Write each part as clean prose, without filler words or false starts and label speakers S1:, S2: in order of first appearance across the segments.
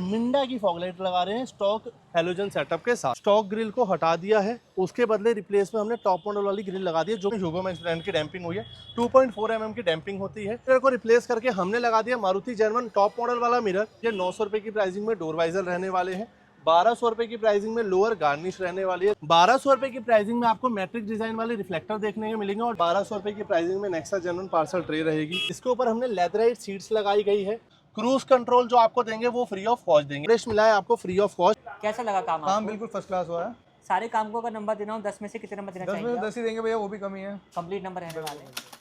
S1: मिंडा की fog light लगा रहे हैं स्टॉक हैलोजन सेटअप के साथ। स्टॉक ग्रिल को हटा दिया है, उसके बदले रिप्लेस में हमने टॉप मॉडल वाली ग्रिल लगा दी है जो ह्यूगो मैक्स ब्रांड की डैम्पिंग हुई है। 2.4 mm की डैम्पिंग होती है। मिरर को रिप्लेस करके हमने लगा दिया मारुति जर्मन टॉप मॉडल वाला मिरर। ये 900 रुपए की प्राइसिंग में डोर वाइजर रहने वाले हैं। 1200 रुपए की प्राइसिंग में लोअर गार्निश रहने वाली है। 1200 रुपए की प्राइसिंग में आपको मैट्रिक डिजाइन वाले रिफ्लेक्टर देखने को मिलेंगे और 1200 रुपए की प्राइसिंग में नेक्सा जर्मन पार्सल ट्रे रहेगी। इसके ऊपर हमने लेदराइट सीट्स लगाई गई है। क्रूज कंट्रोल जो आपको देंगे वो फ्री ऑफ कॉस्ट देंगे। फ्रेश मिला है आपको फ्री ऑफ कॉस्ट।
S2: कैसा लगा काम?
S3: काम बिल्कुल फर्स्ट क्लास हुआ है।
S2: सारे काम को अगर नंबर देना हो 10 में से कितने नंबर देना
S3: 10
S2: चाहिए?
S3: में 10 ही देंगे भैया, वो भी कमी है।
S2: कंप्लीट नंबर रहने वाले हैं।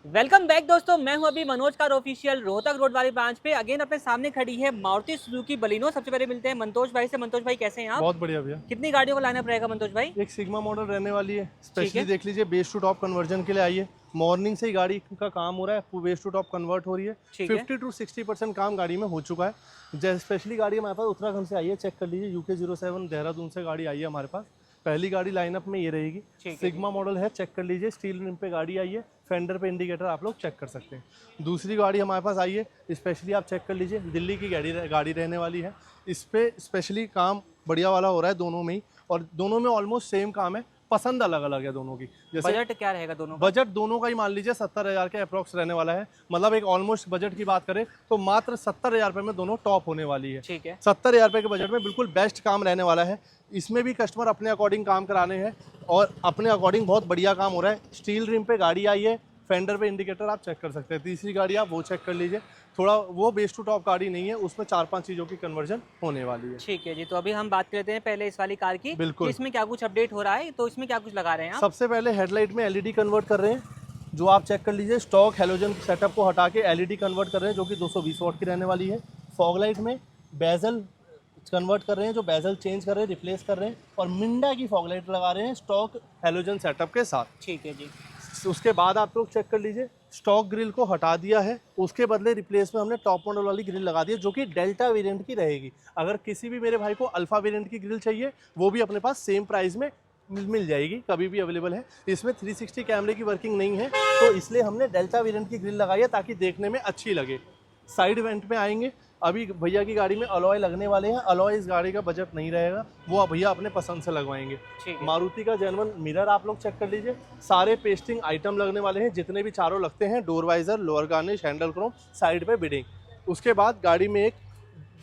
S2: वेलकम बैक दोस्तों, मैं हूं अभी Manoj car official Rohtak road वाली ब्रांच पे। अगेन अपने सामने खड़ी है मारुति सुजुकी बलिनो। सबसे पहले मिलते हैं मंतोष भाई से। मंतोष भाई कैसे हैं आप?
S1: बहुत बढ़िया भैया।
S2: कितनी गाड़ियों को लाना पड़ेगा मंतोष भाई?
S1: एक सिग्मा मॉडल रहने वाली है, स्पेशली देख लीजिए बेस टू टॉप कन्वर्जन के लिए आई है। मॉर्निंग से ही गाड़ी का काम हो रहा है, बेस टू टॉप कन्वर्ट हो रही है। 50 to 60% काम गाड़ी में हो चुका है। स्पेशली गाड़ी हमारे पास उत्तराखंड से आई है, चेक कर लीजिए। UK 07 देहरादून से गाड़ी आई है हमारे पास। पहली गाड़ी लाइनअप में ये रहेगी। सिग्मा मॉडल है, चेक कर लीजिए। स्टील रिम पे गाड़ी आई है, फेंडर पे इंडिकेटर आप लोग चेक कर सकते हैं। दूसरी गाड़ी हमारे पास आई है, स्पेशली आप चेक कर लीजिए, दिल्ली की गाड़ी रहने वाली है। इस पे स्पेशली काम बढ़िया वाला हो रहा है दोनों में ही, और दोनों में ऑलमोस्ट सेम काम है। पसंद अलग अलग है दोनों की। जैसे
S2: बजट क्या रहेगा दोनों?
S1: बजट दोनों का ही मान लीजिए 70,000 के अप्रॉक्स रहने वाला है। मतलब एक ऑलमोस्ट बजट की बात करें तो मात्र 70,000 रुपये में दोनों टॉप होने वाली है।
S2: ठीक है,
S1: 70,000 रुपये के बजट में बिल्कुल बेस्ट काम रहने वाला है। इसमें भी कस्टमर अपने अकॉर्डिंग काम कराने हैं और अपने अकॉर्डिंग बहुत बढ़िया काम हो रहा है। स्टील रिम पे गाड़ी आई है, फेंडर पे इंडिकेटर आप चेक कर सकते हैं। तीसरी गाड़ी आप वो चेक कर लीजिए, थोड़ा वो बेस टू टॉप गाड़ी नहीं है, उसमें 4-5 चीज़ों की कन्वर्जन होने वाली है।
S2: ठीक है जी। तो अभी हम बात करते हैं पहले इस वाली कार की।
S1: बिल्कुल।
S2: इसमें क्या कुछ अपडेट हो रहा है? तो इसमें क्या कुछ लगा रहे हैं आप?
S1: सबसे पहले हेडलाइट में LED कन्वर्ट कर रहे हैं, जो आप चेक कर लीजिए। स्टॉक हैलोजन सेटअप को हटा के LED कन्वर्ट कर रहे हैं, जो कि 220 वाट की रहने वाली है। फॉग लाइट में बेजल कन्वर्ट कर रहे हैं, जो बेजल चेंज कर रहे हैं, रिप्लेस कर रहे हैं, और मिंडा की फॉग लाइट लगा रहे हैं स्टॉक हैलोजन सेटअप के साथ।
S2: ठीक है जी।
S1: उसके बाद आप लोग चेक कर लीजिए, स्टॉक ग्रिल को हटा दिया है, उसके बदले रिप्लेस में हमने टॉप मॉडल वाली ग्रिल लगा दी है, जो कि डेल्टा वेरिएंट की रहेगी। अगर किसी भी मेरे भाई को अल्फा वेरिएंट की ग्रिल चाहिए, वो भी अपने पास सेम प्राइस में मिल जाएगी, कभी भी अवेलेबल है। इसमें 360 कैमरे की वर्किंग नहीं है, तो इसलिए हमने डेल्टा वेरिएंट की ग्रिल लगाई है ताकि देखने में अच्छी लगे। साइड वेंट में आएंगे, अभी भैया की गाड़ी में अलॉय लगने वाले हैं। अलॉय इस गाड़ी का बजट नहीं रहेगा, वो भैया अपने पसंद से लगवाएंगे। मारुति का जर्मन मिरर आप लोग चेक कर लीजिए, सारे पेस्टिंग आइटम लगने वाले हैं, जितने भी चारों लगते हैं। Door visor, lower garnish, handle chrome, side पे बिडिंग। उसके बाद गाड़ी में एक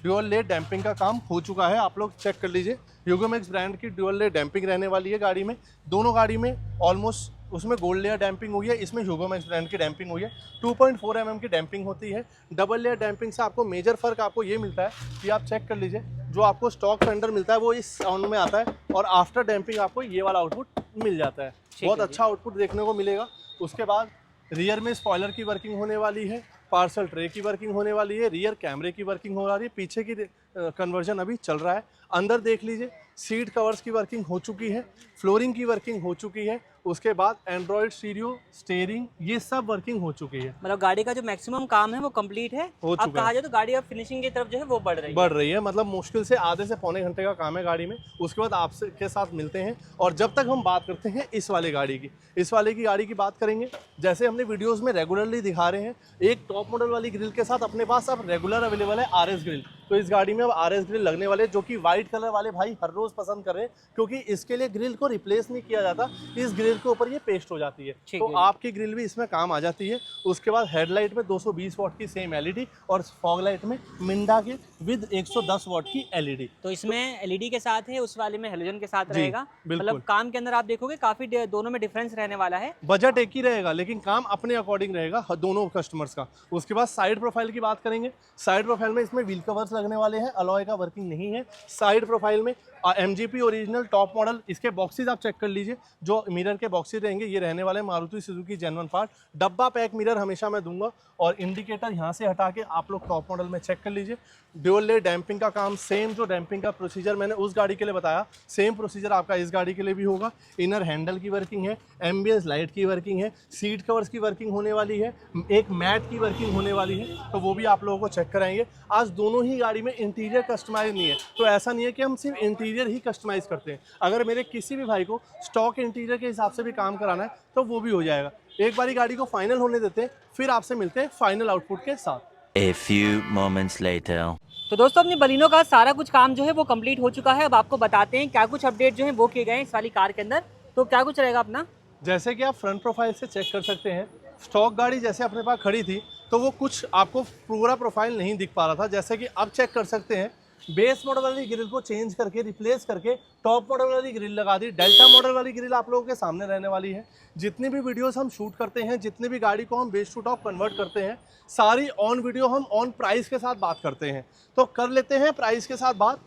S1: ड्यूअल लेयर डैम्पिंग का काम हो चुका है, आप लोग चेक कर लीजिए। ह्यूगो मैक्स ब्रांड की ड्यूअल लेयर डैम्पिंग रहने वाली है गाड़ी में। दोनों गाड़ी में ऑलमोस्ट उसमें गोल्ड लेयर डैम्पिंग हुई है, इसमें ह्यूगो मैक्स ब्रांड की डैम्पिंग हुई है। 2.4 mm की डैम्पिंग होती है। डबल लेयर डैम्पिंग से आपको मेजर फर्क आपको ये मिलता है कि आप चेक कर लीजिए, जो आपको स्टॉक फेंडर मिलता है वो इस साउंड में आता है, और आफ्टर डैम्पिंग आपको ये वाला आउटपुट मिल जाता है। बहुत अच्छा आउटपुट देखने को मिलेगा। उसके बाद रियर में स्पॉइलर की वर्किंग होने वाली है, पार्सल ट्रे की वर्किंग होने वाली है, रियर कैमरे की वर्किंग हो रही है, पीछे की कन्वर्जन अभी चल रहा है। अंदर देख लीजिए, सीट कवर्स की वर्किंग हो चुकी है, फ्लोरिंग की वर्किंग हो चुकी है। उसके बाद एंड्रॉइड स्टीरियो, स्टीयरिंग, ये सब वर्किंग हो चुकी है।
S2: मतलब गाड़ी का जो मैक्सिमम काम है वो कंप्लीट है,
S1: हो
S2: अब कहा जाए तो गाड़ी अब फिनिशिंग की तरफ जो है वो बढ़ रही है।
S1: मतलब मुश्किल से आधे से पौने घंटे का काम है गाड़ी में। उसके बाद आपसे के साथ मिलते हैं, और जब तक हम बात करते हैं इस वाले गाड़ी की, इस वाले की गाड़ी की बात करेंगे। जैसे हमने वीडियोस में रेगुलरली दिखा रहे हैं, एक टॉप मॉडल वाली ग्रिल के साथ अपने पास अब रेगुलर अवेलेबल है RS ग्रिल। तो इस गाड़ी में अब RS ग्रिल लगने वाले, जो कि व्हाइट कलर वाले भाई हर रोज पसंद कर रहे हैं, क्योंकि इसके लिए ग्रिल को रिप्लेस नहीं किया जाता, इस ग्रिल के ऊपर ये पेस्ट हो जाती है, तो आपकी ग्रिल भी इसमें काम आ जाती है। उसके बाद हेडलाइट में 220 वाट की सेम LED, और फॉग लाइट में मिंडा के विद 110 वाट की LED।
S2: तो इसमें LED के साथ है, उस वाले में हैलोजन के साथ रहेगा। मतलब काम के अंदर आप देखोगे काफी दोनों में डिफरेंस रहने वाला है।
S1: बजट एक ही रहेगा, लेकिन काम अपने अकॉर्डिंग रहेगा दोनों कस्टमर्स का। उसके बाद साइड प्रोफाइल की बात करेंगे। साइड प्रोफाइल में इसमें व्हील कवर्स लगने वाले हैं, अलॉय का वर्किंग नहीं है। साइड प्रोफाइल में MGP ओरिजिनल टॉप मॉडल, इसके बॉक्सेस आप चेक कर लीजिए, जो मिरर के बॉक्सेस रहेंगे ये रहने वाले मारुति सुजुकी जेन्युइन पार्ट। डब्बा पैक मिरर हमेशा मैं दूंगा, और इंडिकेटर यहाँ से हटा के आप लोग टॉप मॉडल में चेक कर लीजिए। ड्यूअल लेयर डैम्पिंग का काम, सेम जो डैम्पिंग का प्रोसीजर मैंने उस गाड़ी के लिए बताया, सेम प्रोसीजर आपका इस गाड़ी के लिए भी होगा। इनर हैंडल की वर्किंग है, एम्बियंस लाइट की वर्किंग है, सीट कवर्स की वर्किंग होने वाली है, एक मैट की वर्किंग होने वाली है, तो वो भी आप लोगों को चेक कराएंगे। आज दोनों ही गाड़ी में इंटीरियर कस्टमाइज नहीं है, तो ऐसा नहीं है कि हम सिर्फ इंटीरियर ही कस्टमाइज करते हैं। अगर मेरे किसी भी भाई को स्टॉक इंटीरियर के हिसाब से भी काम कराना है तो वो भी हो जाएगा। एक बारी गाड़ी को फाइनल होने देते हैं, फिर आपसे मिलते हैं फाइनल आउटपुट के साथ।
S4: A few moments later.
S2: तो दोस्तों अपनी बलिनो का सारा कुछ काम जो है वो कंप्लीट हो चुका है। अब आपको बताते हैं क्या कुछ अपडेट जो है वो किए गए हैं इस वाली कार के अंदर। तो क्या कुछ रहेगा अपना?
S1: जैसे कि आप फ्रंट प्रोफाइल से चेक कर सकते हैं, स्टॉक गाड़ी जैसे अपने पास खड़ी थी तो वो कुछ आपको पूरा प्रोफाइल नहीं दिख पा रहा था। जैसे कि अब चेक कर सकते हैं, बेस मॉडल वाली ग्रिल को चेंज करके रिप्लेस करके टॉप मॉडल वाली ग्रिल लगा दी। डेल्टा मॉडल वाली ग्रिल आप लोगों के सामने रहने वाली है। जितनी भी वीडियोस हम शूट करते हैं, जितनी भी गाड़ी को हम बेस टू टॉप कन्वर्ट करते हैं, सारी ऑन वीडियो हम ऑन प्राइस के साथ बात करते हैं। तो कर लेते हैं प्राइस के साथ बात।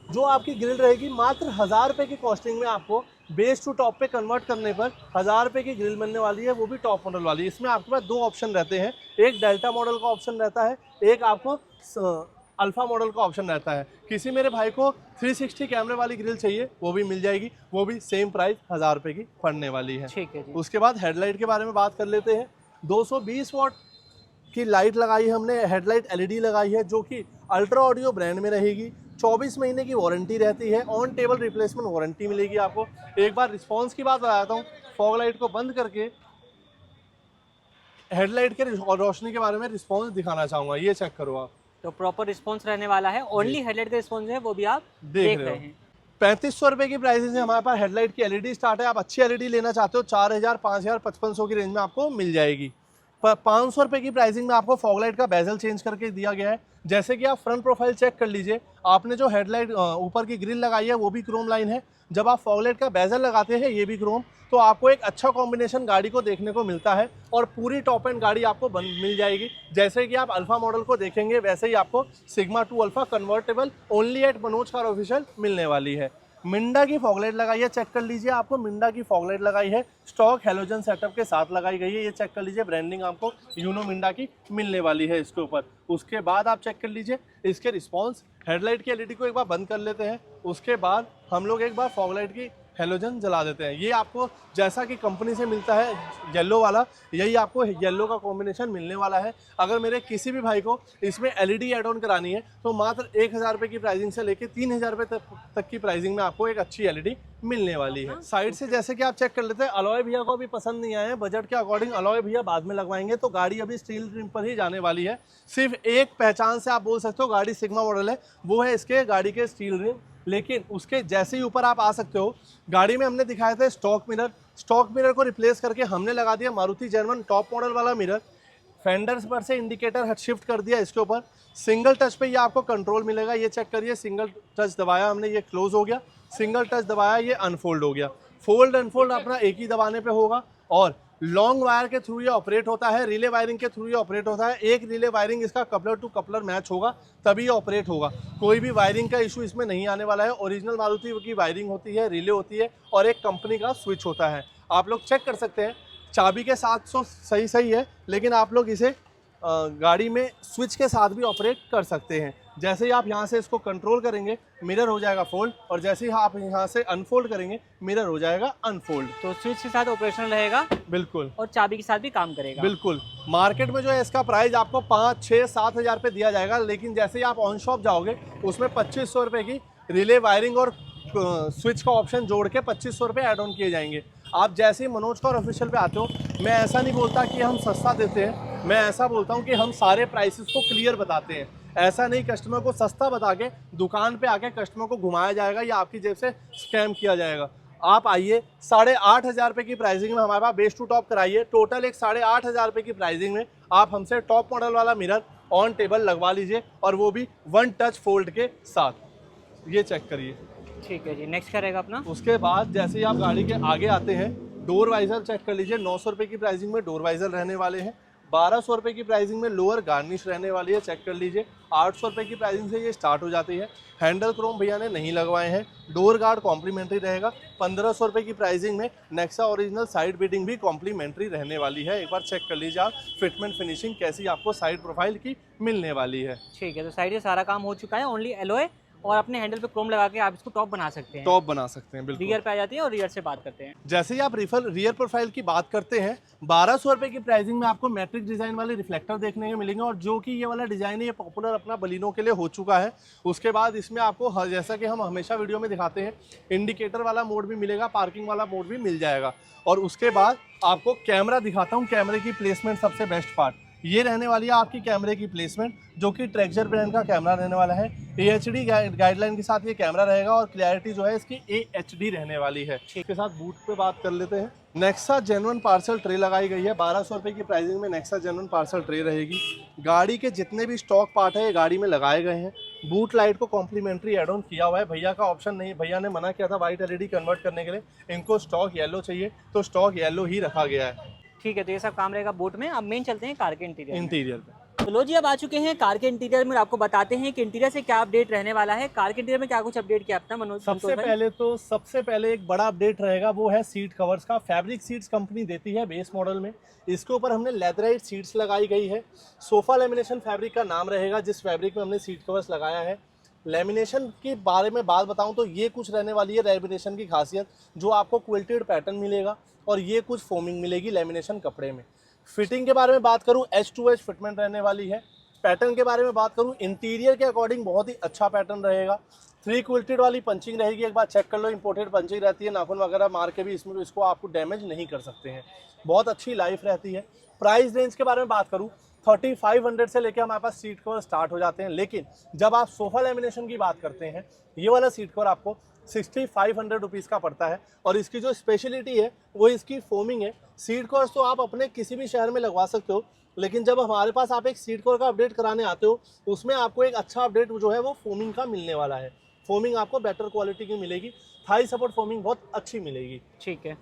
S1: जो आपकी ग्रिल रहेगी मात्र 1000 रुपये की कॉस्टिंग में आपको बेस टू टॉप पे कन्वर्ट करने पर 1000 रुपये की ग्रिल मिलने वाली है, वो भी टॉप मॉडल वाली। इसमें आपके पास दो ऑप्शन रहते हैं, एक डेल्टा मॉडल का ऑप्शन रहता है, एक आपको अल्फा मॉडल का ऑप्शन रहता है। किसी मेरे भाई को 360 कैमरे वाली ग्रिल चाहिए वो भी मिल जाएगी, वो भी सेम प्राइस 1000 रुपये की पड़ने वाली है।
S2: ठीक है जी।
S1: उसके बाद हेडलाइट के बारे में बात कर लेते हैं। 220 वॉट की लाइट लगाई है हमने, हेडलाइट एलईडी लगाई है जो कि अल्ट्रा ऑडियो ब्रांड में रहेगी। 24 महीने की वारंटी रहती है, ऑन टेबल रिप्लेसमेंट वारंटी मिलेगी आपको। एक बार रिस्पांस की बात बताता हूँ, फॉग लाइट को बंद करके हेडलाइट के रोशनी के बारे में रिस्पांस दिखाना चाहूँगा, ये चेक करो आप।
S2: तो प्रॉपर रिस्पॉन्स रहने वाला है। ओनली हेडलाइट का रिस्पॉन्स जो है वो भी आप देख रहे हैं।
S1: 3500 रुपये की प्राइस है हमारे पास। हेडलाइट की एलईडी स्टार्ट है, आप अच्छी एलईडी लेना चाहते हो 4000, 5000, 5500 की रेंज में आपको मिल जाएगी। पर 500 रुपये की प्राइसिंग में आपको फॉग लाइट का बेजल चेंज करके दिया गया है। जैसे कि आप फ्रंट प्रोफाइल चेक कर लीजिए, आपने जो हेडलाइट ऊपर की ग्रिल लगाई है वो भी क्रोम लाइन है। जब आप फॉग लाइट का बेजल लगाते हैं ये भी क्रोम, तो आपको एक अच्छा कॉम्बिनेशन गाड़ी को देखने को मिलता है और पूरी टॉप एंड गाड़ी आपको मिल जाएगी। जैसे कि आप अल्फा मॉडल को देखेंगे वैसे ही आपको Sigma 2 Alpha convertible only at Manoj car official मिलने वाली है। मिंडा की फॉगलाइट लगाई है, चेक कर लीजिए, आपको मिंडा की फॉगलाइट लगाई है, स्टॉक हेलोजन सेटअप के साथ लगाई गई है। ये चेक कर लीजिए, ब्रांडिंग आपको यूनो मिंडा की मिलने वाली है इसके ऊपर। उसके बाद आप चेक कर लीजिए इसके रिस्पांस। हेडलाइट की एलईडी को एक बार बंद कर लेते हैं, उसके बाद हम लोग एक बार फॉगलाइट की हेलोजन जला देते हैं। ये आपको जैसा कि कंपनी से मिलता है येलो वाला, यही आपको येलो का कॉम्बिनेशन मिलने वाला है। अगर मेरे किसी भी भाई को इसमें एलईडी ऐड ऑन करानी है तो मात्र 1000 रुपये की प्राइसिंग से लेके 3000 रुपये तक की प्राइसिंग में आपको एक अच्छी एलईडी मिलने वाली है। साइड से जैसे कि आप चेक कर लेते हैं, अलॉय भैया को अभी पसंद नहीं आए हैं, बजट के अकॉर्डिंग अलॉय भैया बाद में लगवाएंगे, तो गाड़ी अभी स्टील ट्रिम पर ही जाने वाली है। सिर्फ एक पहचान से आप बोल सकते हो गाड़ी सिग्मा मॉडल है, वो है इसके गाड़ी के स्टील रिम। लेकिन उसके जैसे ही ऊपर आप आ सकते हो, गाड़ी में हमने दिखाए थे स्टॉक मिरर को रिप्लेस करके हमने लगा दिया मारुति जर्मन टॉप मॉडल वाला मिरर। फेंडर्स पर से इंडिकेटर शिफ्ट कर दिया इसके ऊपर। सिंगल टच पे ये आपको कंट्रोल मिलेगा, ये चेक करिए, सिंगल टच दबाया हमने ये क्लोज हो गया, सिंगल टच दबाया ये अनफोल्ड हो गया। फोल्ड अनफोल्ड अपना एक ही दबाने पे होगा और लॉन्ग वायर के थ्रू ये ऑपरेट होता है, रिले वायरिंग के थ्रू ये ऑपरेट होता है। एक रिले वायरिंग इसका कपलर टू कपलर मैच होगा तभी ये ऑपरेट होगा, कोई भी वायरिंग का इशू इसमें नहीं आने वाला है। ओरिजिनल मारुति की वायरिंग होती है, रिले होती है और एक कंपनी का स्विच होता है। आप लोग चेक कर सकते हैं, चाबी के साथ तो सही है, लेकिन आप लोग इसे गाड़ी में स्विच के साथ भी ऑपरेट कर सकते हैं। जैसे ही आप यहाँ से इसको कंट्रोल करेंगे मिरर हो जाएगा फोल्ड, और जैसे ही आप यहाँ से अनफोल्ड करेंगे मिरर हो जाएगा अनफोल्ड।
S2: तो स्विच के साथ ऑपरेशनल रहेगा
S1: बिल्कुल,
S2: और चाबी के साथ भी काम करेगा।
S1: बिल्कुल। मार्केट में जो है इसका प्राइस आपको 5, 6, 7 हज़ार रुपये दिया जाएगा, लेकिन जैसे ही आप ऑन शॉप जाओगे उसमें 2500 रुपये की रिले वायरिंग और स्विच का ऑप्शन जोड़ के 2500 रुपये ऐड ऑन किए जाएंगे। आप जैसे ही मनोज कार ऑफिशियल पे आते हो, मैं ऐसा नहीं बोलता कि हम सस्ता देते हैं, मैं ऐसा बोलता हूँ कि हम सारे प्राइसेस को क्लियर बताते हैं। ऐसा नहीं कस्टमर को सस्ता बता के दुकान पे आके कस्टमर को घुमाया जाएगा या आपकी जेब से स्कैम किया जाएगा। आप आइए, 8500 रुपये की प्राइसिंग में हमारे पास बेस टू टॉप कराइए। टोटल एक 8500 रुपये की प्राइसिंग में आप हमसे टॉप मॉडल वाला मिरर ऑन टेबल लगवा लीजिए, और वो भी 1 टच फोल्ड के साथ। ये चेक करिए।
S2: ठीक है जी, नेक्स्ट क्या रहेगा अपना?
S1: उसके बाद जैसे ही आप गाड़ी के आगे आते हैं, डोर वाइजर चेक कर लीजिए। 900 रुपये की प्राइसिंग में डोर वाइजर रहने वाले हैं। 1200 रुपये की प्राइसिंग में लोअर गार्निश रहने वाली है, चेक कर लीजिए। 800 रुपये की प्राइसिंग से ये स्टार्ट हो जाती है। हैंडल क्रोम भैया ने नहीं लगवाए हैं। डोर गार्ड कॉम्प्लीमेंट्री रहेगा। 1500 रुपये की प्राइसिंग में नेक्सा ओरिजिनल साइड बीडिंग भी कॉम्प्लीमेंट्री रहने वाली है। एक बार चेक कर लीजिए आप फिटमेंट फिनिशिंग कैसी आपको साइड प्रोफाइल की मिलने वाली है।
S2: ठीक है, तो साइड से सारा काम हो चुका है। ओनली एलॉय और अपने हैंडल पे क्रोम लगा के आप इसको टॉप बना सकते हैं।
S1: टॉप बना सकते हैं, बिल्कुल।
S2: रियर पे आ जाती है और रियर से बात करते हैं।
S1: जैसे ही आप रियर प्रोफाइल की बात करते हैं, 1200 रुपये की प्राइसिंग में आपको मैट्रिक डिज़ाइन वाले रिफ्लेक्टर देखने को मिलेंगे, और जो कि ये वाला डिज़ाइन है ये पॉपुलर अपना बलिनो के लिए हो चुका है। उसके बाद इसमें आपको जैसा कि हम हमेशा वीडियो में दिखाते हैं, इंडिकेटर वाला मोड भी मिलेगा, पार्किंग वाला मोड भी मिल जाएगा। और उसके बाद आपको कैमरा दिखाता हूँ, कैमरे की प्लेसमेंट सबसे बेस्ट पार्ट। ये रहने वाली है आपकी कैमरे की प्लेसमेंट, जो कि ट्रेक्चर ब्रांड का कैमरा रहने वाला है। AHD गाइडलाइन के साथ ये कैमरा रहेगा और क्लैरिटी जो है इसकी AHD रहने वाली है। इसके साथ बूट पे बात कर लेते हैं। नेक्सा जेन्युइन पार्सल ट्रे लगाई गई है। 1200 रुपये की प्राइसिंग में नेक्सा जेन्युइन पार्सल ट्रे रहेगी। गाड़ी के जितने भी स्टॉक पार्ट है ये गाड़ी में लगाए गए हैं। बूट लाइट को कॉम्प्लीमेंट्री एड ऑन किया हुआ है। भैया का ऑप्शन नहीं, भैया ने मना किया था वाइट LED कन्वर्ट करने के लिए, इनको स्टॉक येलो चाहिए तो स्टॉक येलो ही रखा गया है।
S2: ठीक है, तो ये सब काम रहेगा बोट में। अब मेन चलते हैं कार के
S1: इंटीरियर पे।
S2: तो लो जी, अब आ चुके हैं कार के इंटीरियर में। आपको बताते हैं कि इंटीरियर से क्या अपडेट रहने वाला है। कार के इंटीरियर में क्या कुछ अपडेट किया अपना मनोज?
S1: सबसे पहले एक बड़ा अपडेट रहेगा, वो है सीट कवर्स का। फैब्रिक सीट्स कंपनी देती है बेस मॉडल में। इसके ऊपर हमने लेदराइट सीट्स लगाई गई है। सोफा लेमिनेशन फैब्रिक का नाम रहेगा जिस फैब्रिक में हमने सीट कवर्स लगाया है। लेमिनेशन के बारे में बात बताऊं तो ये कुछ रहने वाली है लेमिनेशन की खासियत, जो आपको क्विल्टेड पैटर्न मिलेगा और ये कुछ फोमिंग मिलेगी लेमिनेशन कपड़े में। फिटिंग के बारे में बात करूं, H2H फिटमेंट रहने वाली है। पैटर्न के बारे में बात करूं, इंटीरियर के अकॉर्डिंग बहुत ही अच्छा पैटर्न रहेगा। 3 क्विल्टेड वाली पंचिंग रहेगी। एक बार चेक कर लो, इंपोर्टेड पंचिंग रहती है, नाखून वगैरह मार के भी इसको आपको डैमेज नहीं कर सकते हैं। बहुत अच्छी लाइफ रहती है। प्राइस रेंज के बारे में बात करूँ, 3500 से लेकर हमारे पास सीट कवर स्टार्ट हो जाते हैं। लेकिन जब आप सोफा लेमिनेशन की बात करते हैं, ये वाला सीट कवर आपको 6500 रुपीज़ का पड़ता है। और इसकी जो स्पेशलिटी है वो इसकी फोमिंग है। सीट कवर्स तो आप अपने किसी भी शहर में लगवा सकते हो, लेकिन जब हमारे पास आप एक सीट कवर का अपडेट कराने आते हो, उसमें आपको एक अच्छा अपडेट जो है वो फोमिंग का मिलने वाला है। फोमिंग आपको बेटर क्वालिटी की मिलेगी। थाई सपोर्ट फोमिंग बहुत अच्छी मिलेगी।
S2: ठीक है,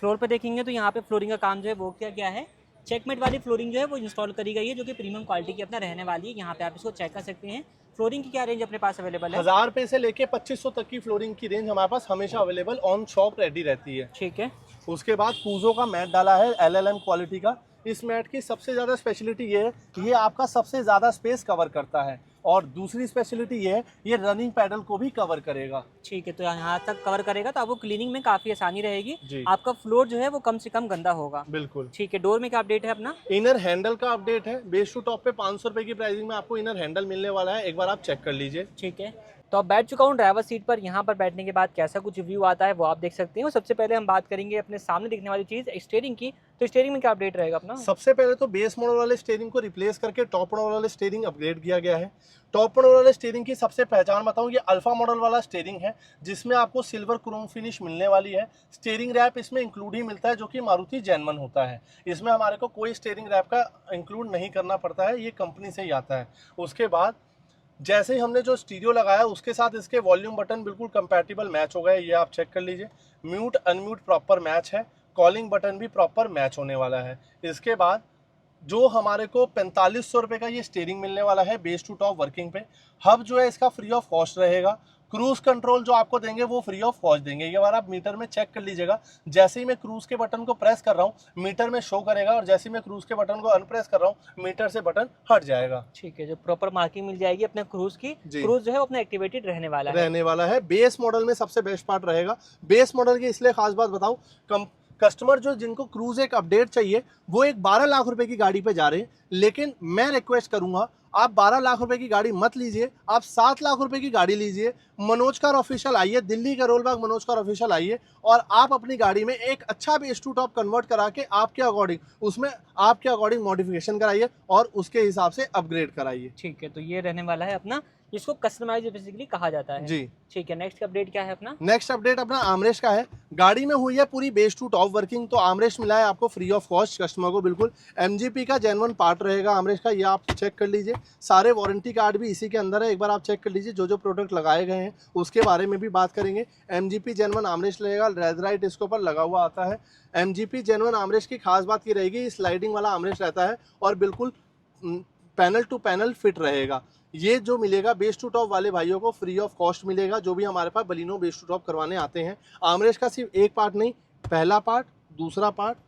S2: फ्लोर पे देखेंगे तो यहाँ पे फ्लोरिंग का काम जो है वो क्या है, चेकमेट वाली फ्लोरिंग जो है वो इंस्टॉल करी गई है, जो कि प्रीमियम क्वालिटी की अपना रहने वाली है। यहाँ पे आप इसको चेक कर सकते हैं। फ्लोरिंग की क्या रेंज अपने पास अवेलेबल है?
S1: 1000 रुपये से लेके 2500 तक की फ्लोरिंग की रेंज हमारे पास हमेशा अवेलेबल ऑन शॉप रेडी रहती है।
S2: ठीक है।
S1: उसके बाद कूजो का मैट डाला है LLM क्वालिटी का। इस मैट की सबसे ज़्यादा स्पेशलिटी ये है, ये आपका सबसे ज़्यादा स्पेस कवर करता है। और दूसरी स्पेशलिटी ये है, ये रनिंग पैडल को भी कवर करेगा।
S2: ठीक है, तो यहाँ तक कवर करेगा तो आपको क्लीनिंग में काफ़ी आसानी रहेगी।
S1: जी।
S2: आपका फ्लोर जो है वो कम से कम गंदा होगा।
S1: बिल्कुल।
S2: ठीक है, डोर में क्या अपडेट है अपना?
S1: इनर हैंडल का अपडेट है। बेस टू टॉप पे 500 रुपये की प्राइसिंग में आपको इनर हैंडल मिलने वाला है। एक बार आप चेक कर लीजिए।
S2: ठीक है, तो अब बैठ चुका हूँ ड्राइवर सीट पर। यहाँ पर बैठने के बाद कैसा कुछ व्यू आता है वो आप देख सकते हैं। सबसे पहले हम बात करेंगे अपने सामने दिखने वाली चीज़ स्टीयरिंग की। तो स्टीयरिंग में क्या अपडेट रहेगा अपना?
S1: सबसे पहले तो बेस मॉडल वाले स्टीयरिंग को रिप्लेस करके टॉप मॉडल वाले स्टीयरिंग अपग्रेड किया गया है। टॉप मॉडल वाले स्टीयरिंग की सबसे पहचान बताऊं, ये अल्फा मॉडल वाला स्टीयरिंग है, जिसमें आपको सिल्वर क्रोम फिनिश मिलने वाली है। स्टीयरिंग रैप इसमें इंक्लूड ही मिलता है, जो कि मारुति जेन्युइन होता है। इसमें हमारे को कोई स्टीयरिंग रैप का इंक्लूड नहीं करना पड़ता है, ये कंपनी से ही आता है। उसके बाद जैसे ही हमने जो स्टीरियो लगाया उसके साथ इसके वॉल्यूम बटन बिल्कुल कंपैटिबल मैच हो गए। ये आप चेक कर लीजिए। म्यूट अनम्यूट प्रॉपर मैच है। कॉलिंग बटन भी प्रॉपर मैच होने वाला है। इसके बाद जो हमारे को 4500 रुपये का ये स्टीयरिंग मिलने वाला है बेस टू टॉप वर्किंग पे। हब जो है इसका फ्री ऑफ कॉस्ट रहेगा। क्रूज कंट्रोल जो आपको देंगे वो फ्री ऑफ कॉस्ट देंगे। ये बार आप मीटर में चेक कर लीजिएगा। जैसे ही मैं क्रूज के बटन को प्रेस कर रहा हूँ मीटर में शो करेगा, और जैसे ही मैं क्रूज के बटन को अनप्रेस कर रहा हूँ मीटर से बटन हट जाएगा।
S2: ठीक है, जो प्रॉपर मार्किंग मिल जाएगी अपने क्रूज की। क्रूज जो है अपना एक्टिवेटेड रहने वाला है।
S1: बेस मॉडल में सबसे बेस्ट पार्ट रहेगा। बेस मॉडल की इसलिए खास बात बताऊँ, कस्टमर जो जिनको क्रूज एक अपडेट चाहिए वो एक 12 लाख रुपए की गाड़ी पे जा रहे हैं, लेकिन मैं रिक्वेस्ट करूंगा आप 12 लाख रुपए की गाड़ी मत लीजिए, आप 7 लाख रुपए की गाड़ी लीजिए। मनोज कार ऑफिशियल आइए, दिल्ली के रोलबाग मनोज कार ऑफिशियल आइए, और आप अपनी गाड़ी में एक अच्छा बेस टू टॉप कन्वर्ट करा के आपके अकॉर्डिंग मॉडिफिकेशन कराइए और उसके हिसाब से अपग्रेड कराइए।
S2: ठीक है, तो ये रहने वाला है अपना, जिसको कस्टमाइज बेसिकली कहा जाता है।
S1: जी
S2: ठीक है, नेक्स्ट अपडेट क्या है अपना?
S1: नेक्स्ट अपडेट अपना आर्मरेस्ट का है। गाड़ी में हुई है पूरी बेस टू टॉप वर्किंग, तो आर्मरेस्ट मिला है आपको फ्री ऑफ कॉस्ट कस्टमर को। बिल्कुल MGP का जेन्युइन पार्ट रहेगा आर्मरेस्ट का। ये आप चेक कर लीजिए। सारे वारंटी कार्ड भी इसी के अंदर है। एक बार आप चेक कर लीजिए। जो जो प्रोडक्ट लगाए गए हैं उसके बारे में भी बात करेंगे। MGP जेन्युइन आर्मरेस्ट रहेगा। लेदराइट इसके ऊपर लगा हुआ आता है। MGP जेन्युइन आर्मरेस्ट की खास बात ये रहेगी, स्लाइडिंग वाला आर्मरेस्ट रहता है और बिल्कुल पैनल टू पैनल फिट रहेगा। ये जो मिलेगा बेस टू टॉप वाले भाइयों को फ्री ऑफ कॉस्ट मिलेगा, जो भी हमारे पास बलिनो बेस टू टॉप करवाने आते हैं। आर्मरेस्ट का सिर्फ एक पार्ट नहीं, पहला पार्ट, दूसरा पार्ट,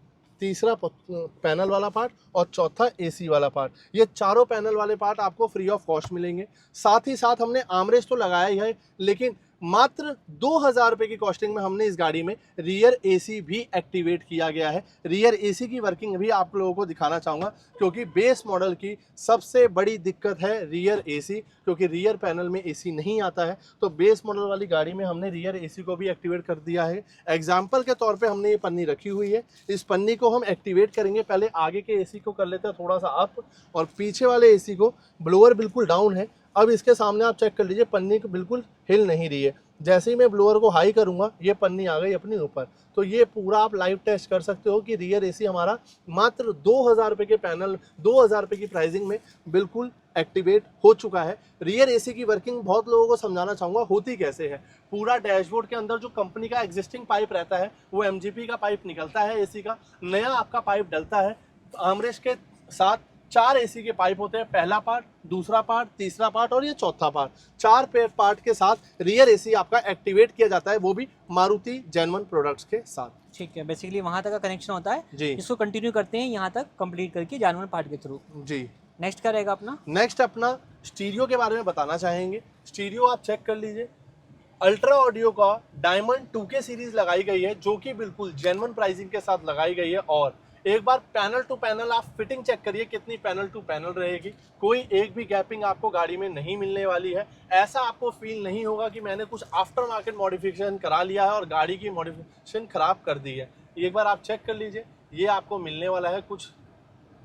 S1: तीसरा पैनल वाला पार्ट और चौथा AC वाला पार्ट, ये चारों पैनल वाले पार्ट आपको फ्री ऑफ कॉस्ट मिलेंगे। साथ ही साथ हमने आर्मरेस्ट तो लगाया ही है, लेकिन मात्र 2000 रुपए की कॉस्टिंग में हमने इस गाड़ी में रियर एसी भी एक्टिवेट किया गया है। रियर एसी की वर्किंग भी आप लोगों को दिखाना चाहूँगा, क्योंकि बेस मॉडल की सबसे बड़ी दिक्कत है रियर एसी, क्योंकि रियर पैनल में एसी नहीं आता है। तो बेस मॉडल वाली गाड़ी में हमने रियर एसी को भी एक्टिवेट कर दिया है। एग्जाम्पल के तौर पर हमने ये पन्नी रखी हुई है, इस पन्नी को हम एक्टिवेट करेंगे। पहले आगे के एसी को कर लेते हैं थोड़ा सा अप, और पीछे वाले एसी को, ब्लोअर बिल्कुल डाउन है। अब इसके सामने आप चेक कर लीजिए, पन्नी बिल्कुल हिल नहीं रही है। जैसे ही मैं ब्लोअर को हाई करूंगा, ये पन्नी आ गई अपनी ऊपर। तो ये पूरा आप लाइव टेस्ट कर सकते हो कि रियर एसी हमारा मात्र 2000 रुपये के पैनल, 2000 रुपये की प्राइसिंग में बिल्कुल एक्टिवेट हो चुका है। रियर एसी की वर्किंग बहुत लोगों को समझाना चाहूँगा होती कैसे है। पूरा डैशबोर्ड के अंदर जो कंपनी का एग्जिस्टिंग पाइप रहता है, वो MGP का पाइप निकलता है एसी का, नया आपका पाइप डलता है। आर्मरेस्ट के साथ 4 एसी के पाइप होते हैं, पहला पार्ट, दूसरा पार्ट, तीसरा पार्ट और ये चौथा पार्ट। 4 पार्ट के साथ रियर एसी आपका एक्टिवेट किया जाता है, वो भी मारुति जेन्युइन प्रोडक्ट्स के साथ।
S2: ठीक है, बेसिकली वहाँ तक का कनेक्शन होता है
S1: जी,
S2: इसको कंटिन्यू करते हैं यहाँ तक कंप्लीट करके जानवर पार्ट के थ्रू।
S1: जी।
S2: नेक्स्ट क्या रहेगा अपना?
S1: नेक्स्ट अपना स्टीरियो के बारे में बताना चाहेंगे। स्टीरियो आप चेक कर लीजिए, अल्ट्रा ऑडियो का डायमंड 2K सीरीज लगाई गई है, जो कि बिल्कुल जेन्युइन प्राइसिंग के साथ लगाई गई है। और एक बार पैनल टू पैनल आप फिटिंग चेक करिए कितनी पैनल टू पैनल रहेगी। कोई एक भी गैपिंग आपको गाड़ी में नहीं मिलने वाली है। ऐसा आपको फील नहीं होगा कि मैंने कुछ आफ्टर मार्केट मॉडिफिकेशन करा लिया है और गाड़ी की मॉडिफिकेशन खराब कर दी है। एक बार आप चेक कर लीजिए, ये आपको मिलने वाला है। कुछ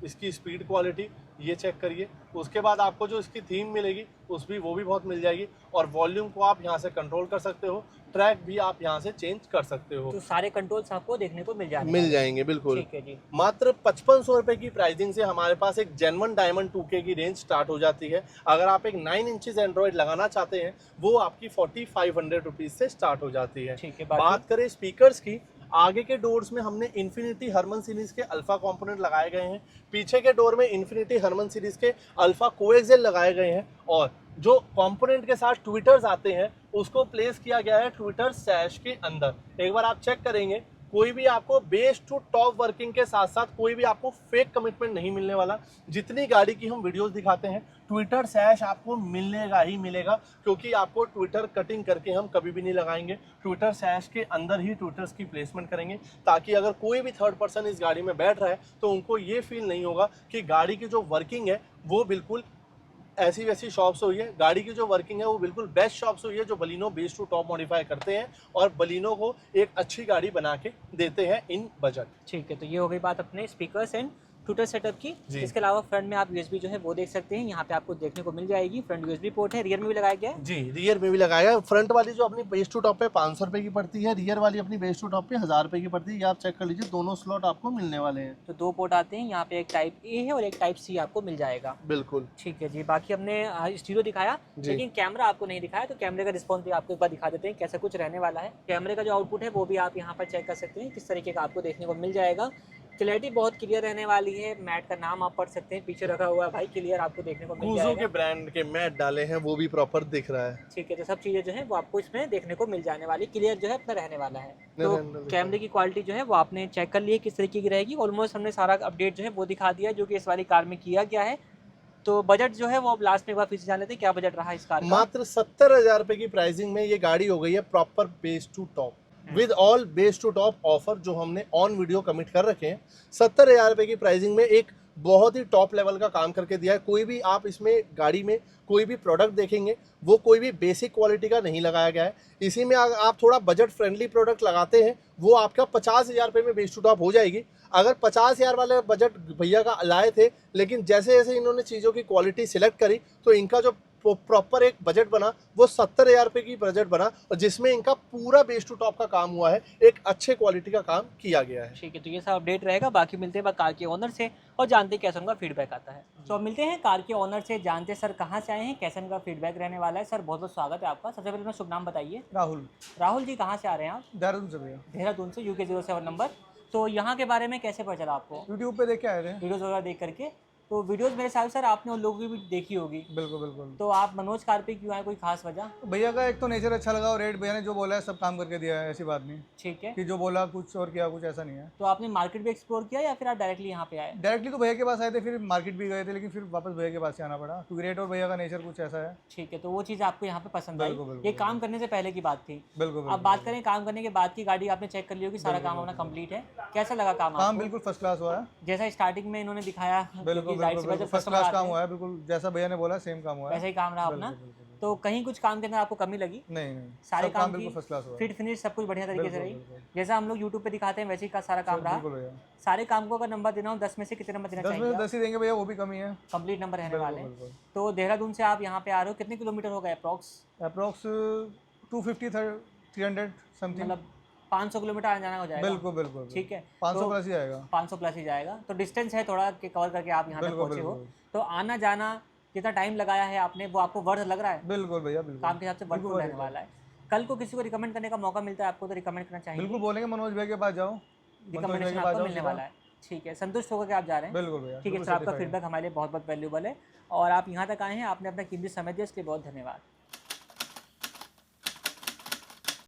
S1: इसकी स्पीड क्वालिटी ये चेक करिए। उसके बाद आपको जो इसकी थीम मिलेगी वो भी बहुत मिल जाएगी। और वॉल्यूम को आप यहाँ से कंट्रोल कर सकते हो, ट्रैक भी आप यहाँ से चेंज कर सकते हो।
S2: तो सारे कंट्रोल्स आपको देखने को मिल
S1: जाएंगे बिल्कुल।
S2: ठीक है जी।
S1: मात्र 5500 रुपए की प्राइसिंग से हमारे पास एक जेन्युइन डायमंड 2K की रेंज स्टार्ट हो जाती है। अगर आप एक 9 इंचेस एंड्रॉइड लगाना चाहते हैं, वो आपकी 4500 रुपीज से स्टार्ट हो जाती है।
S2: ठीक है।
S1: बात करें स्पीकर्स की, आगे के डोर्स में हमने इन्फिनिटी हरमन सीरीज के अल्फा कंपोनेंट लगाए गए हैं। पीछे के डोर में इन्फिनिटी हरमन सीरीज के अल्फा कोएक्सियल लगाए गए हैं। और जो कंपोनेंट के साथ ट्विटर्स आते हैं, उसको प्लेस किया गया है ट्विटर सैश के अंदर। एक बार आप चेक करेंगे, कोई भी आपको बेस टू टॉप वर्किंग के साथ साथ कोई भी आपको फेक कमिटमेंट नहीं मिलने वाला। जितनी गाड़ी की हम वीडियोस दिखाते हैं, ट्विटर सैश आपको मिलेगा ही मिलेगा, क्योंकि आपको ट्विटर कटिंग करके हम कभी भी नहीं लगाएंगे। ट्विटर सैश के अंदर ही ट्विटर्स की प्लेसमेंट करेंगे, ताकि अगर कोई भी थर्ड पर्सन इस गाड़ी में बैठ रहा है तो उनको ये फील नहीं होगा कि गाड़ी की जो वर्किंग है वो बिल्कुल ऐसी वैसी शॉप्स हुई है। गाड़ी की जो वर्किंग है वो बिल्कुल बेस्ट शॉप्स हुई है, जो Baleno base to top modify करते हैं और बलिनो को एक अच्छी गाड़ी बना के देते हैं इन बजट।
S2: ठीक है, तो ये हो गई बात अपने स्पीकर्स एंड ट्विटर सेटअप की। इसके अलावा फ्रंट में आप USB जो है वो देख सकते हैं, यहाँ पे आपको देखने को मिल जाएगी। फ्रंट USB पोर्ट है, रियर में भी लगाया गया है।
S1: जी, रियर में भी लगाया है। फ्रंट वाली जो अपनी बेस टू टॉप पे 500 रुपए की पड़ती है, रियर वाली अपनी बेस टू टॉप पे 1000 रुपए की पड़ती है। ये आप चेक कर लीजिए, दोनों स्लॉट आपको मिलने वाले हैं।
S2: तो 2 पोर्ट आते हैं, यहाँ पे एक टाइप A है और एक टाइप C आपको मिल जाएगा।
S1: बिल्कुल।
S2: ठीक है जी। बाकी हमने स्टीरियो दिखाया, लेकिन कैमरा आपको नहीं दिखाया, तो कैमरे का रिस्पॉन्स भी आपको एक बार दिखा देते हैं कैसा कुछ रहने वाला है। कैमरे का जो आउटपुट है वो भी आप यहाँ पर चेक कर सकते हैं, किस तरीके का आपको देखने को मिल जाएगा। क्लैरिटी बहुत क्लियर रहने वाली है। मैट का नाम आप पढ़ सकते हैं, पीछे रखा हुआ है भाई, क्लियर आपको देखने को मिल
S1: कूजो
S2: जाएगा।
S1: के ब्रांड के मैट डाले हैं, वो भी प्रॉपर दिख रहा है।
S2: ठीक है, तो सब चीज़ें जो है वो आपको इसमें देखने को मिल जाने वाली, क्लियर जो है अपना रहने वाला है। तो कैमरे की क्वालिटी जो है वो आपने चेक कर ली है किस तरीके की रहेगी। ऑलमोस्ट हमने सारा अपडेट जो है वो दिखा दिया, जो कि इस वाली कार में किया गया है। तो बजट जो है वो अब लास्ट में एक बार फिर से जान लेते हैं, क्या बजट रहा इस कार का।
S1: मात्र 70,000 रुपए की प्राइसिंग में ये गाड़ी हो गई है proper base to top, with all base to top offer जो हमने ऑन वीडियो कमिट कर रखे हैं। 70,000 रुपए की प्राइसिंग में एक बहुत ही टॉप लेवल का काम करके दिया है। कोई भी आप इसमें गाड़ी में कोई भी प्रोडक्ट देखेंगे, वो कोई भी बेसिक क्वालिटी का नहीं लगाया गया है। इसी में आप थोड़ा बजट फ्रेंडली प्रोडक्ट लगाते हैं, वो आपका 50,000 रुपये में बेस टू टॉप हो जाएगी। अगर 50,000 वाले बजट भैया का लाए थे, लेकिन जैसे जैसे इन्होंने चीज़ों की क्वालिटी सिलेक्ट करी, तो इनका जो प्रॉपर एक बजट बना वो 70,000 रुपये की बजट बना, और जिसमें इनका पूरा बेस टू टॉप का काम हुआ है, एक अच्छे क्वालिटी का काम किया गया है।
S2: ठीक है, तो ये सब अपडेट रहेगा। बाकी मिलते हैं कार के ओनर से और जानते हैं कैसा उनका फीडबैक आता है। तो अब मिलते हैं कार के ओनर से, जानते हैं सर कहाँ से आए हैं, कैसा उनका फीडबैक रहने वाला है। सर बहुत बहुत स्वागत है आपका। सबसे पहले अपना शुभ नाम बताइए।
S3: राहुल।
S2: राहुल जी, कहाँ से आ रहे हैं आप?
S3: देहरादून से भैया।
S2: देहरादून से, UK 07 नंबर। तो यहाँ के बारे में कैसे पता चला आपको?
S3: यूट्यूब पे देख के आए थे।
S2: वीडियोज़ वगैरह देख करके। तो वीडियोस मेरे हिसाब से सर आपने उन लोगों की भी देखी होगी,
S3: बिल्कुल बिल्कुल।
S2: तो आप मनोज कार पे क्यों आए, कोई खास वजह?
S3: भैया का एक तो नेचर अच्छा लगा और रेट भैया ने जो बोला है सब काम करके दिया है, ऐसी बात नहीं
S2: ठीक है।
S3: कि जो बोला कुछ और किया कुछ, ऐसा नहीं है।
S2: तो आपने मार्केट भी एक्सप्लोर किया या फिर आप डायरेक्टली यहाँ पे आए?
S3: डायरेक्टली तो भैया के पास आए थे, फिर मार्केट भी गए थे, लेकिन फिर वापस भैया के पास से आना पड़ा क्योंकि रेट और भैया का नेचर कुछ ऐसा है।
S2: ठीक है, तो वो चीज़ आपको यहाँ पे पसंद आई।
S3: बिल्कुल, बिल्कुल,
S2: ये काम करने से पहले की बात थी।
S3: बिल्कुल
S2: अब बात करें काम करने के बाद की, गाड़ी आपने चेक कर ली होगी, सारा काम अपना कंप्लीट है, कैसा लगा काम
S3: काम
S2: आपको?
S3: बिल्कुल फर्स्ट क्लास हुआ है।
S2: जैसा स्टार्टिंग में इन्होंने दिखाया,
S3: बिल्कुल
S2: जाहिर सी बात
S3: बिल्कुल
S2: है,
S3: फर्स्ट
S2: customer
S3: क्लास
S2: आते
S3: काम
S2: हैं,
S3: हुआ है, बिल्कुल जैसा भैया ने बोला सेम काम हुआ है।
S2: वैसा ही काम रहा अपना।
S3: बिल्कुल, बिल्कुल।
S2: तो कहीं कुछ काम के अंदर आपको कमी लगी?
S3: नहीं नहीं,
S2: सारे
S3: सब
S2: काम
S3: बिल्कुल
S2: की
S3: फर्स्ट क्लास हुआ है।
S2: फिट फिनिश सब कुछ बढ़िया तरीके से
S3: बिल्कुल,
S2: रही,
S3: बिल्कुल।
S2: जैसा हम लोग यूट्यूब पे दिखाते हैं वैसे ही का सारा काम रहा।
S3: बिल्कुल भैया,
S2: सारे काम को अगर नंबर देना हो 10 में से कितने नंबर देना
S3: 10 में
S2: चाहिए?
S3: से 10 ही देंगे भैया, वो भी कमी है।
S2: कंप्लीट नंबर रहने वाले हैं।
S3: बिल्कुल।
S2: तो देहरादून से आप यहाँ पे आ रहे हो, कितने किलोमीटर हो गए अप्रॉक्स?
S3: Approx 250 300 something.
S2: मतलब 500 किलोमीटर आने जाना हो जाएगा।
S3: बिल्कुल बिल्कुल।
S2: ठीक है,
S3: 500
S2: तो
S3: प्लस ही आएगा।
S2: 500 प्लस ही जाएगा, तो डिस्टेंस है थोड़ा कि कवर करके आप यहाँ तक
S3: बिल्कुल,
S2: पहुँचे हो।
S3: बिल्कुल।
S2: तो आना जाना जितना टाइम लगाया है आपने, वो आपको वर्थ लग रहा है?
S3: बिल्कुल भैया बिल्कुल।
S2: काम के हिसाब से वर्थफुल रहने वाला है। कल को किसी को रिकमेंड करने का मौका मिलता है आपको, तो रिकमेंड करना चाहिए?
S3: बिल्कुल बोलेंगे मनोज भाई के पास जाओ, मनोज भाई
S2: रिकमेंडेशन
S3: के पास
S2: आपको
S3: जाओ
S2: मिलने
S3: सीधा।
S2: वाला है। ठीक है, संतुष्ट होकर के आप जा रहे हैं?
S3: बिल्कुल भैया,
S2: ठीक है
S3: बिल्कुल
S2: सर, आपका
S3: satisfied है।
S2: फीडबैक हमारे लिए बहुत बहुत वैल्यूबल है, और आप यहाँ तक आए हैं, आपने अपना कीमती समय दिया, इसके लिए बहुत धन्यवाद।